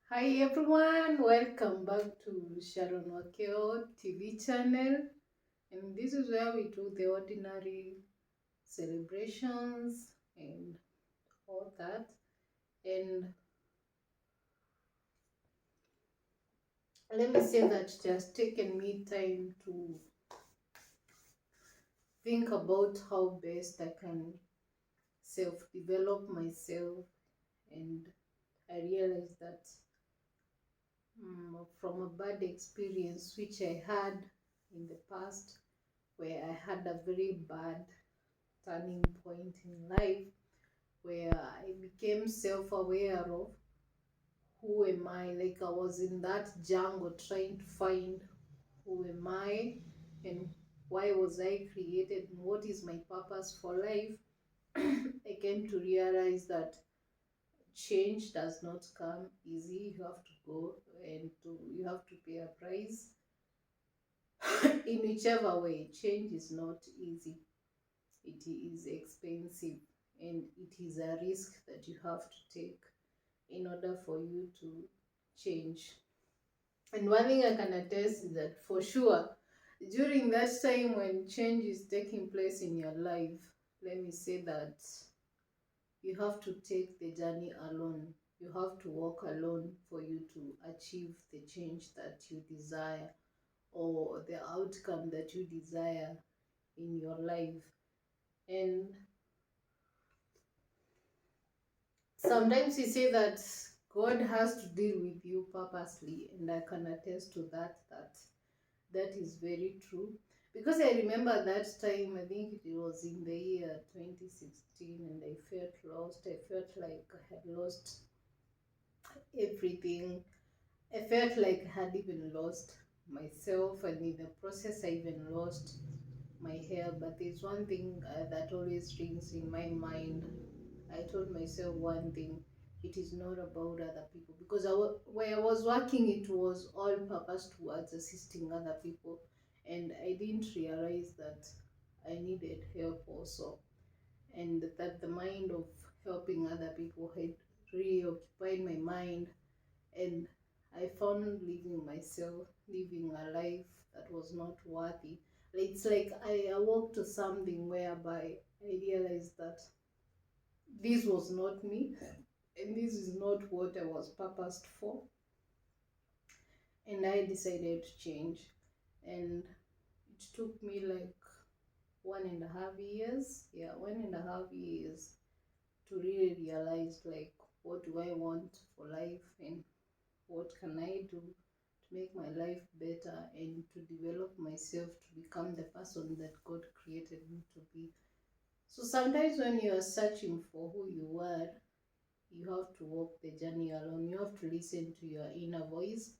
Hi everyone, welcome back to Sharon Wakeo TV channel. And this is where we do the ordinary celebrations and all that. And let me say that it has taken me time to think about how best I can self-develop myself. And I realized that from a bad experience which I had in the past, where I had a very bad turning point in life, where I became self aware of who am I. Like I was in that jungle trying to find who am I and why was I created and what is my purpose for life. I came to realize that change does not come easy. You have to go and you have to pay a price. In whichever way, change is not easy. It is expensive and it is a risk that you have to take in order for you to change. And one thing I can attest is that for sure, during that time when change is taking place in your life, let me say that you have to take the journey alone. You have to walk alone for you to achieve the change that you desire or the outcome that you desire in your life. And sometimes we say that God has to deal with you purposely, and I can attest to that is very true. Because I remember that time, I think it was in the year 2016, and I felt lost. I felt like I had lost everything. I felt like I had even lost myself, and in the process, I even lost my hair. But there's one thing that always rings in my mind. I told myself one thing: it is not about other people, because where I was working, it was all purpose towards assisting other people, and I didn't realize that I needed help also, and that the mind of helping other people had really occupied my mind, and I found living a life that was not worthy. It's like I awoke to something whereby I realized that this was not me and this is not what I was purposed for. And I decided to change. And it took me like 1.5 years. Yeah, 1.5 years to really realize like what do I want for life and what can I do to make my life better and to develop myself to become the person that God created me to be. So sometimes when you are searching for who you are, you have to walk the journey alone. You have to listen to your inner voice.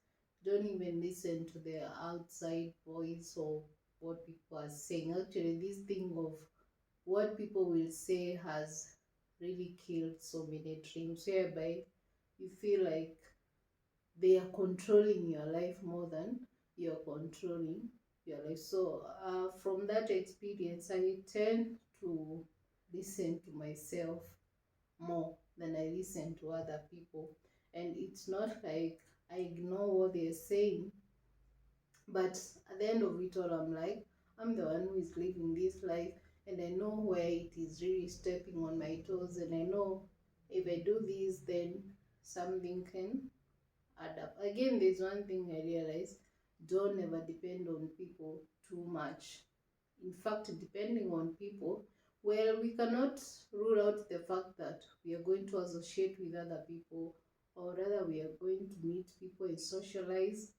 Don't even listen to the outside voice or what people are saying. Actually, this thing of what people will say has really killed so many dreams, whereby you feel like they are controlling your life more than you're controlling your life. So, from that experience, I tend to listen to myself more than I listen to other people. And it's not like I ignore what they're saying, but at the end of it all, I'm like, I'm the one who is living this life, and I know where it is really stepping on my toes, and I know if I do this, then something can add up. Again, there's one thing I realized: don't ever depend on people too much. In fact, depending on people, well, we cannot rule out the fact that we are going to associate with other people, or rather, we are going to meet people and socialize.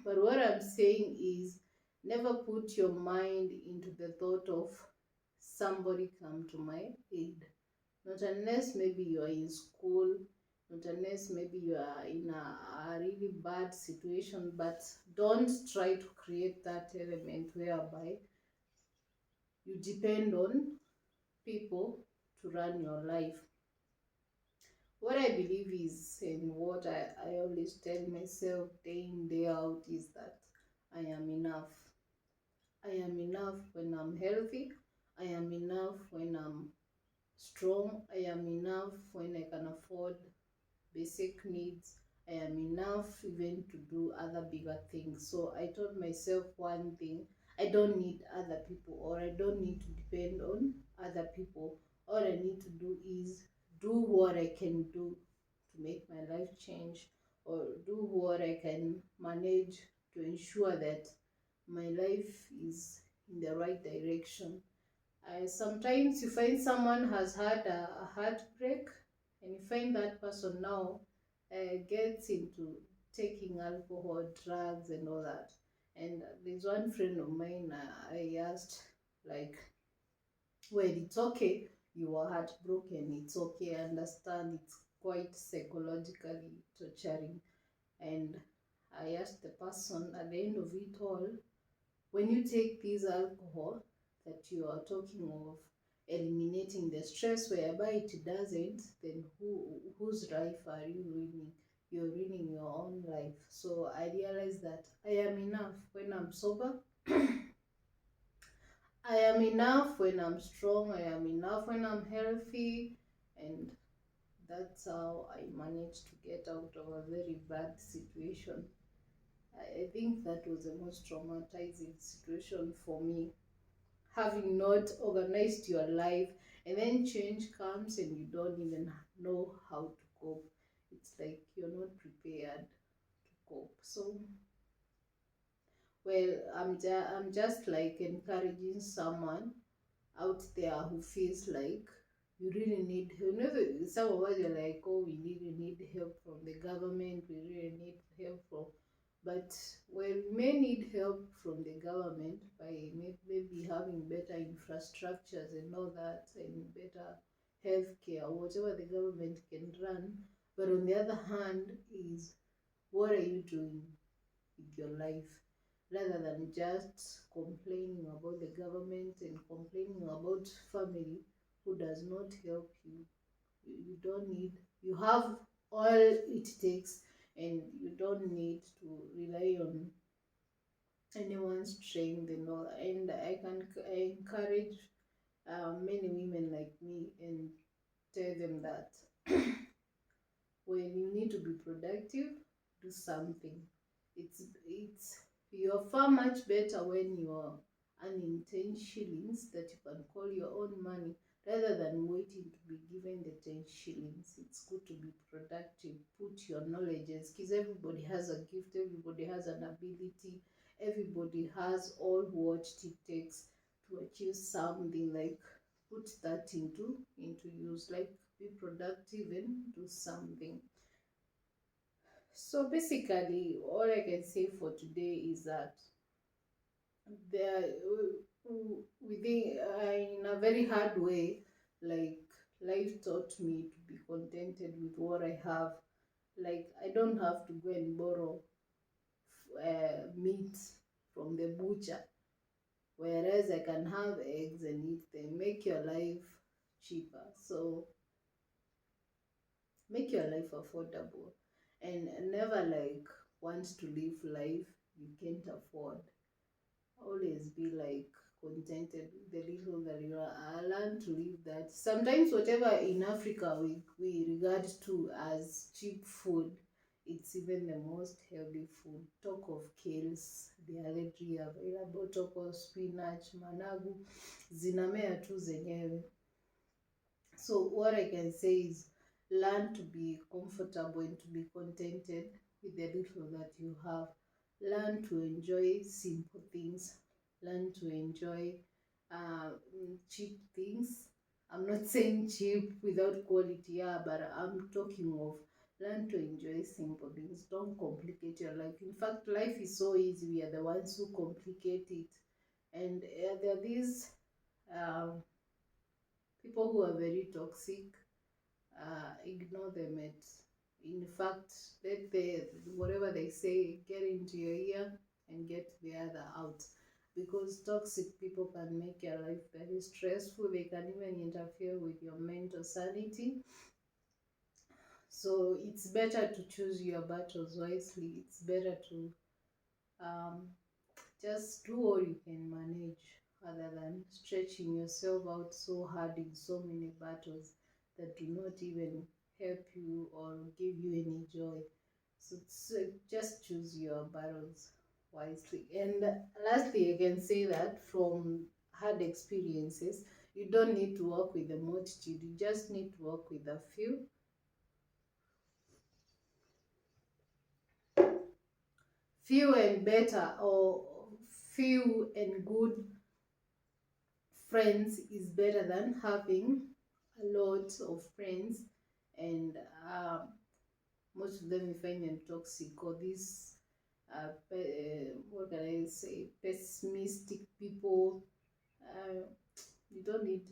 But what I'm saying is, never put your mind into the thought of somebody come to my aid. Not unless maybe you are in school, not unless maybe you are in a really bad situation, but don't try to create that element whereby you depend on people to run your life. What I believe is, and what I always tell myself day in, day out, is that I am enough. I am enough when I'm healthy. I am enough when I'm strong. I am enough when I can afford basic needs. I am enough even to do other bigger things. So I told myself one thing: I don't need other people, or I don't need to depend on other people. All I need to do is do what I can do to make my life change, or do what I can manage to ensure that my life is in the right direction. Sometimes you find someone has had a heartbreak, and you find that person now gets into taking alcohol, drugs, and all that. And there's one friend of mine, I asked, like, well, it's okay, you are heartbroken, it's okay, I understand, it's quite psychologically torturing. And I asked the person, at the end of it all, when you take this alcohol that you are talking of eliminating the stress, whereby it doesn't, then whose life are you ruining? You're ruining your own life. So I realized that I am enough when I'm sober. I am enough when I'm strong. I am enough when I'm healthy. And that's how I managed to get out of a very bad situation. I think that was the most traumatizing situation for me, having not organized your life, and then change comes and you don't even know how to cope. It's like you're not prepared to cope. So, well, I'm just like encouraging someone out there who feels like you really need, some of us are like, oh, we need help from the government, we really need help from, but well, we may need help from the government by maybe having better infrastructures and all that, and better healthcare, whatever the government can run. But on the other hand, is what are you doing with your life, rather than just complaining about the government and complaining about family who does not help you. You don't need, you have all it takes, and you don't need to rely on anyone's strength and all. And I encourage many women like me and tell them that when you need to be productive, do something. It's you're far much better when you're earning 10 shillings that you can call your own money, rather than waiting to be given the 10 shillings. It's good to be productive, put your knowledges, because everybody has a gift, everybody has an ability, everybody has all what it takes to achieve something. Like, put that into use, like, be productive and do something. So basically, all I can say for today is that there, within, in a very hard way, like, life taught me to be contented with what I have. Like, I don't have to go and borrow meat from the butcher, whereas I can have eggs and eat them. Make your life cheaper. So make your life affordable, and never like want to live life you can't afford. Always be like contented with the little that you are. I learned to live that. Sometimes whatever in Africa we regard to as cheap food, it's even the most healthy food. Talk of kales, they are readily available. Talk of spinach, managu, zinamea tu zenyewe. So what I can say is, learn to be comfortable and to be contented with the little that you have. Learn to enjoy simple things. Learn to enjoy cheap things. I'm not saying cheap without quality, yeah, but I'm talking of learn to enjoy simple things. Don't complicate your life. In fact, life is so easy. We are the ones who complicate it. And there are these um, people who are very toxic. Ignore them. In fact, let whatever they say get into your ear and get the other out, because toxic people can make your life very stressful. They can even interfere with your mental sanity. So it's better to choose your battles wisely. It's better to um, just do all you can manage, rather than stretching yourself out so hard in so many battles that do not even help you or give you any joy. So just choose your battles wisely. And lastly, I can say that from hard experiences, you don't need to work with the multitude, you just need to work with a few and better, or few and good friends is better than having a lot of friends, and most of them you find them toxic, or these what can I say, pessimistic people. You don't need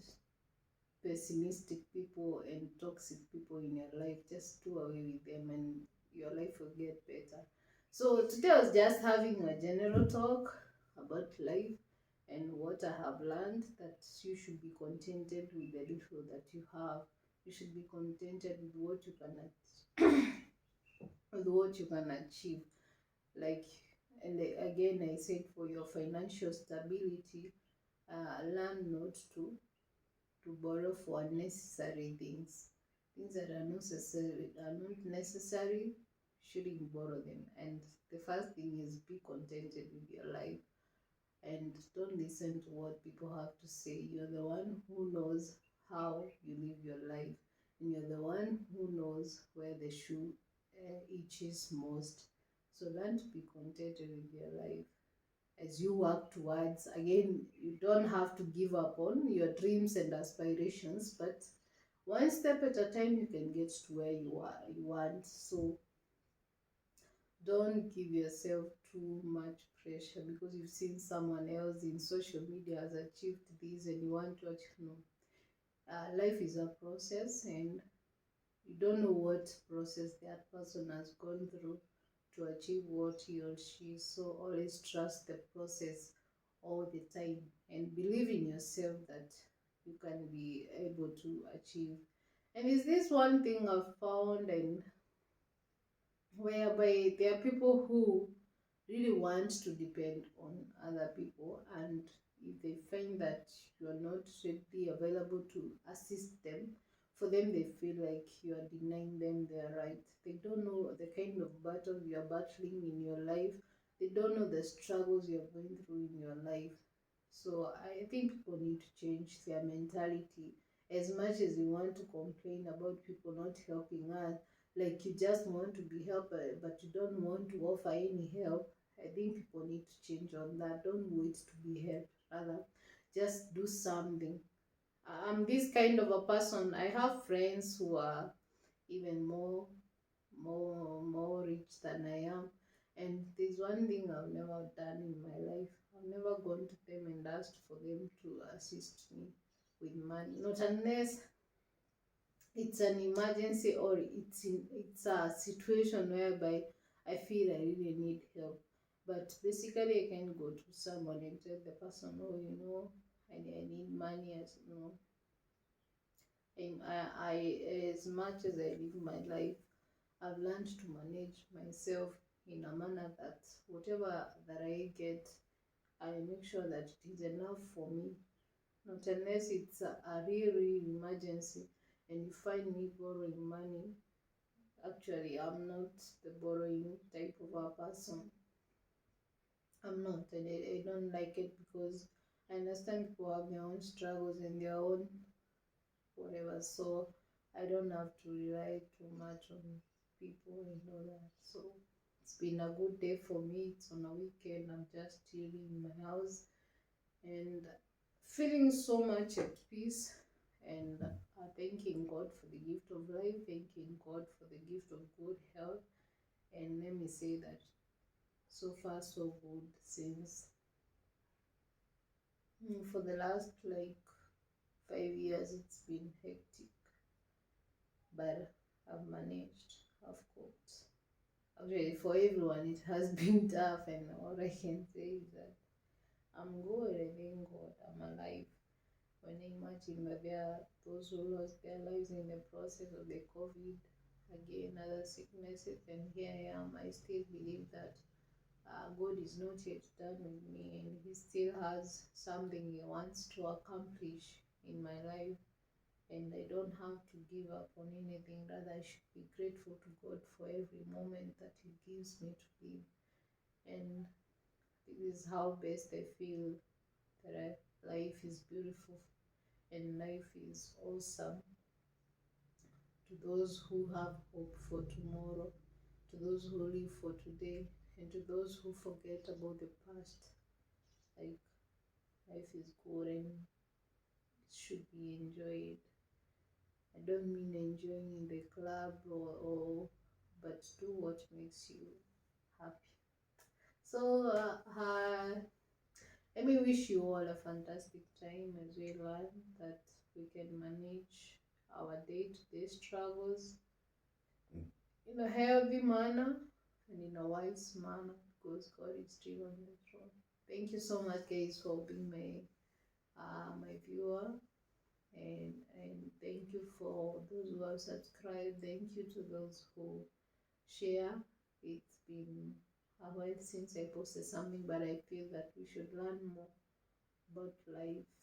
pessimistic people and toxic people in your life. Just do away with them and your life will get better. So today I was just having a general talk about life and what I have learned, that you should be contented with the little that you have. You should be contented with what you can with what you can achieve. Like, and again I said, for your financial stability, learn not to borrow for unnecessary things. Things that are not necessary, shouldn't borrow them. And the first thing is, be contented with your life and don't listen to what people have to say. You're the one who knows how you live your life, and you're the one who knows where the shoe itches most. So learn to be contented with your life as you work towards. Again, you don't have to give up on your dreams and aspirations, but one step at a time you can get to where you want. So don't give yourself too much pressure because you've seen someone else in social media has achieved this and you want to achieve. No, life is a process, and you don't know what process that person has gone through to achieve what he or she. So always trust the process all the time and believe in yourself that you can be able to achieve. And is this one thing I've found, and whereby there are people who really want to depend on other people, and if they find that you're not readily available to assist them, for them they feel like you are denying them their right. They don't know the kind of battles you are battling in your life. They don't know the struggles you're going through in your life. So I think people need to change their mentality. As much as we want to complain about people not helping us, like you just want to be helped, but you don't want to offer any help, I think people need to change on that. Don't wait to be helped. Rather, just do something. I'm this kind of a person. I have friends who are even more rich than I am. And there's one thing I've never done in my life. I've never gone to them and asked for them to assist me with money. Not unless it's an emergency, or it's a situation whereby I feel I really need help. But basically I can go to someone and tell the person, oh, I need money. As you know, as much as I live my life, I've learned to manage myself in a manner that whatever that I get, I make sure that it is enough for me. Not unless it's a real emergency and you find me borrowing money. Actually, I'm not the borrowing type of a person. I'm not, and I don't like it because I understand people have their own struggles and their own whatever. So I don't have to rely too much on people and all that. So it's been a good day for me. It's on a weekend. I'm just chilling in my house and feeling so much at peace, and thanking God for the gift of life, thanking God for the gift of good health. And let me say that so far so good, since for the last like 5 years it's been hectic, but I've managed, I've coped. Actually, for everyone it has been tough, and all I can say is that I'm good. I thank God I'm alive. When I imagine that there are those who lost their lives in the process of the COVID, again, other sicknesses, and here I am, I still believe that God is not yet done with me, and He still has something He wants to accomplish in my life. and I don't have to give up on anything. Rather, I should be grateful to God for every moment that He gives me to live. And this is how best I feel that life is beautiful and life is awesome to those who have hope for tomorrow, to those who live for today, and to those who forget about the past. Like, life is good and it should be enjoyed. I don't mean enjoying in the club but do what makes you happy. So, let me wish you all a fantastic time as we learn that we can manage our day-to-day struggles in a healthy manner and in a wise manner, because God is still on the throne. Thank you so much, guys, for being my viewer, and thank you for those who have subscribed. Thank you to those who share. It's been a while since I posted something, but I feel that we should learn more about life